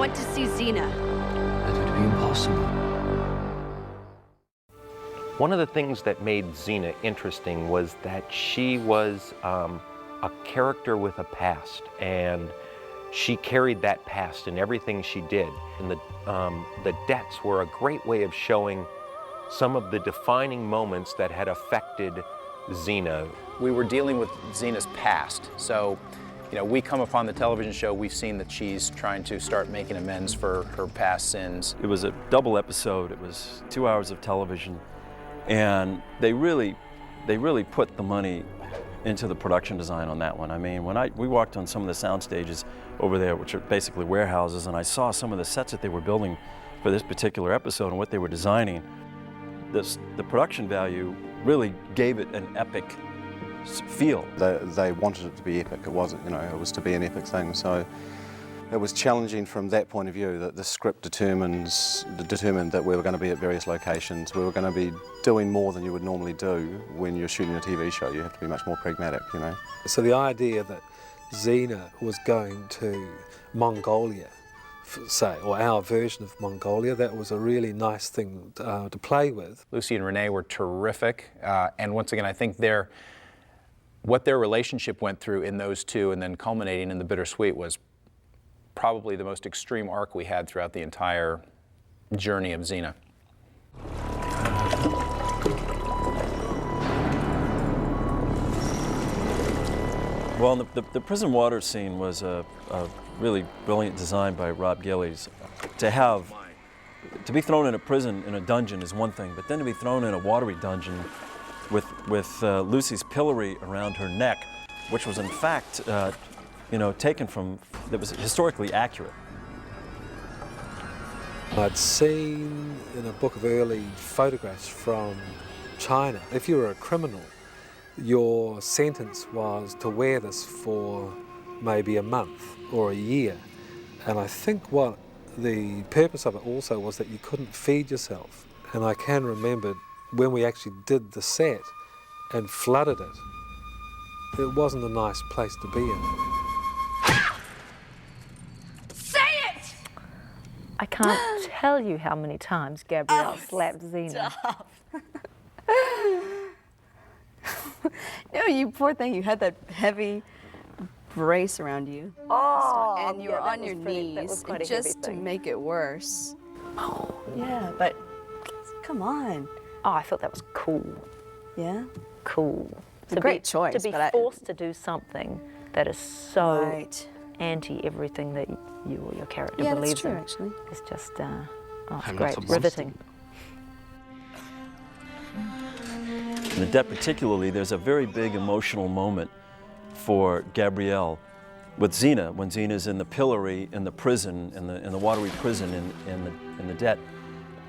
want to see Xena. That would be impossible. One of the things that made Xena interesting was that she was a character with a past, and she carried that past in everything she did. And the deaths were a great way of showing some of the defining moments that had affected Xena. We were dealing with Xena's past, so we come upon the television show, we've seen that she's trying to start making amends for her past sins. It was a double episode. It was 2 hours of television, and they really put the money into the production design on that one. I mean, we walked on some of the sound stages over there, which are basically warehouses, and I saw some of the sets that they were building for this particular episode and what they were designing. The production value really gave it an epic feel. They wanted it to be epic. It wasn't, it was to be an epic thing. So it was challenging from that point of view, that the script determined that we were going to be at various locations. We were going to be doing more than you would normally do when you're shooting a TV show. You have to be much more pragmatic, So the idea that Xena was going to Mongolia, say, or our version of Mongolia, that was a really nice thing to play with. Lucy and Renee were terrific, and once again, I think what their relationship went through in those two and then culminating in the bittersweet was probably the most extreme arc we had throughout the entire journey of Xena. Well, the prison water scene was a really brilliant design by Rob Gillies. To be thrown in a prison, in a dungeon, is one thing, but then to be thrown in a watery dungeon with Lucy's pillory around her neck, which was in fact, taken from, that was historically accurate. I'd seen in a book of early photographs from China, if you were a criminal, your sentence was to wear this for maybe a month or a year. And I think what the purpose of it also was that you couldn't feed yourself. And I can remember when we actually did the set and flooded it wasn't a nice place to be in. Say it! I can't tell you how many times Gabrielle slapped Xena. Stop. No, you poor thing, you had that heavy brace around you. Oh, and you were on your knees, and just to make it worse. Oh. Yeah, but come on. Oh, I thought that was cool. Yeah? Cool. It's a great choice. To be forced to do something that is so anti everything that you or your character believes in. Actually. It's just, it's great, riveting. In the debt particularly, there's a very big emotional moment for Gabrielle with Xena, when Xena's in the pillory in the prison, in the watery prison in the debt.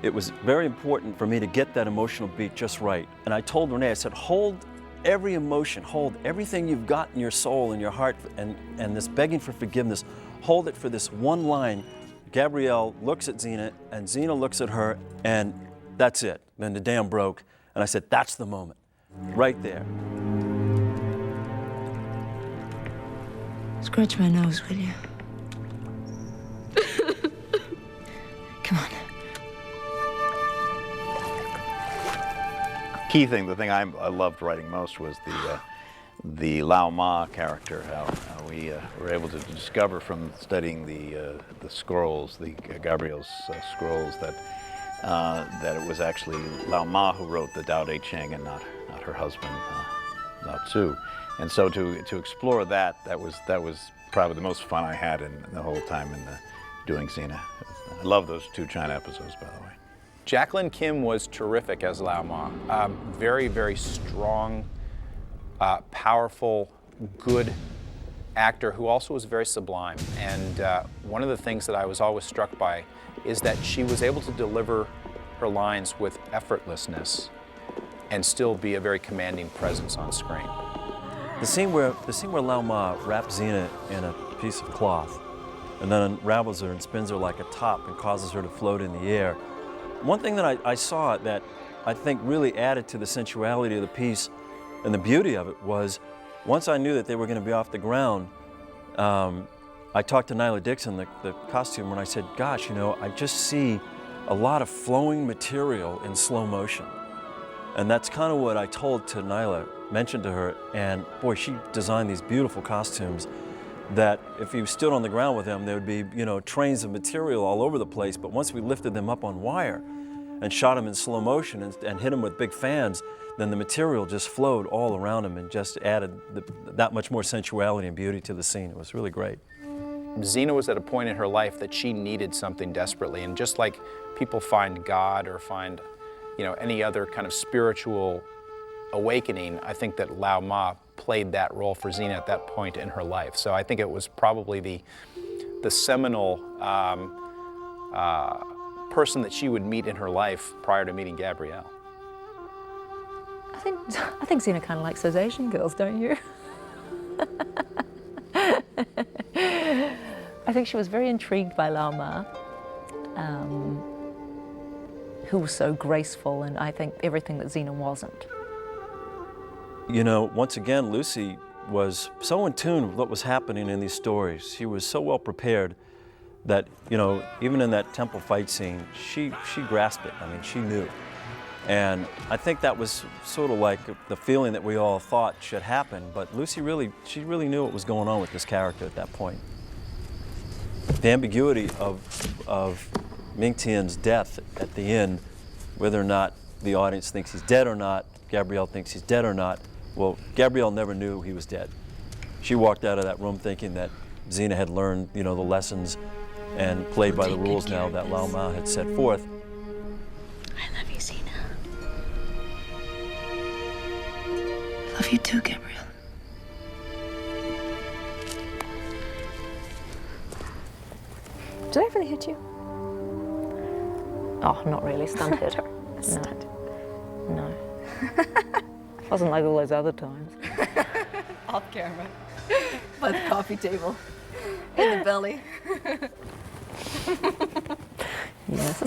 It was very important for me to get that emotional beat just right. And I told Renee, I said, hold every emotion, hold everything you've got in your soul and your heart and this begging for forgiveness, hold it for this one line. Gabrielle looks at Xena and Xena looks at her, and that's it. Then the dam broke. And I said, that's the moment, right there. Scratch my nose, will you? Come on. Key thing, the thing I loved writing most was the Lao Ma character. How we were able to discover from studying the scrolls, the Gabrielle's scrolls, that it was actually Lao Ma who wrote the Tao Te Ching and not her husband, Lao Tzu. And so to explore that was probably the most fun I had in the whole time doing Xena. I love those 2 China episodes, by the way. Jacqueline Kim was terrific as Lao Ma. Very, very strong, powerful, good actor who also was very sublime. And one of the things that I was always struck by is that she was able to deliver her lines with effortlessness and still be a very commanding presence on screen. The scene where Lao Ma wraps Xena in a piece of cloth and then unravels her and spins her like a top and causes her to float in the air. One thing that I saw that I think really added to the sensuality of the piece and the beauty of it was, once I knew that they were going to be off the ground, I talked to Nyla Dixon, the costumer, and I said, gosh, you know, I just see a lot of flowing material in slow motion. And that's kind of what I told to Nyla, mentioned to her, and boy, she designed these beautiful costumes that if you stood on the ground with them, there would be, you know, trains of material all over the place, but once we lifted them up on wire and shot them in slow motion and hit them with big fans, then the material just flowed all around them and just added that much more sensuality and beauty to the scene. It was really great. Xena was at a point in her life that she needed something desperately, and just like people find God or find, you know, any other kind of spiritual awakening, I think that Lao Ma played that role for Xena at that point in her life. So I think it was probably the seminal person that she would meet in her life prior to meeting Gabrielle. I think Xena kind of likes those Asian girls, don't you? I think she was very intrigued by Lao Ma, who was so graceful, and I think everything that Xena wasn't. You know, once again, Lucy was so in tune with what was happening in these stories. She was so well prepared that, you know, even in that temple fight scene, she grasped it. I mean, she knew. And I think that was sort of like the feeling that we all thought should happen, but Lucy she really knew what was going on with this character at that point. The ambiguity of Ming Tian's death at the end, whether or not the audience thinks he's dead or not, Gabrielle thinks he's dead or not, well, Gabrielle never knew he was dead. She walked out of that room thinking that Xena had learned, you know, the lessons and played by the rules now that Lao Ma had set forth. I love you, Xena. I love you too, Gabrielle. Did I really hit you? Oh, not really, stunted. Stunt. No. Wasn't like all those other times. Off camera. By the coffee table. In the belly. Yes.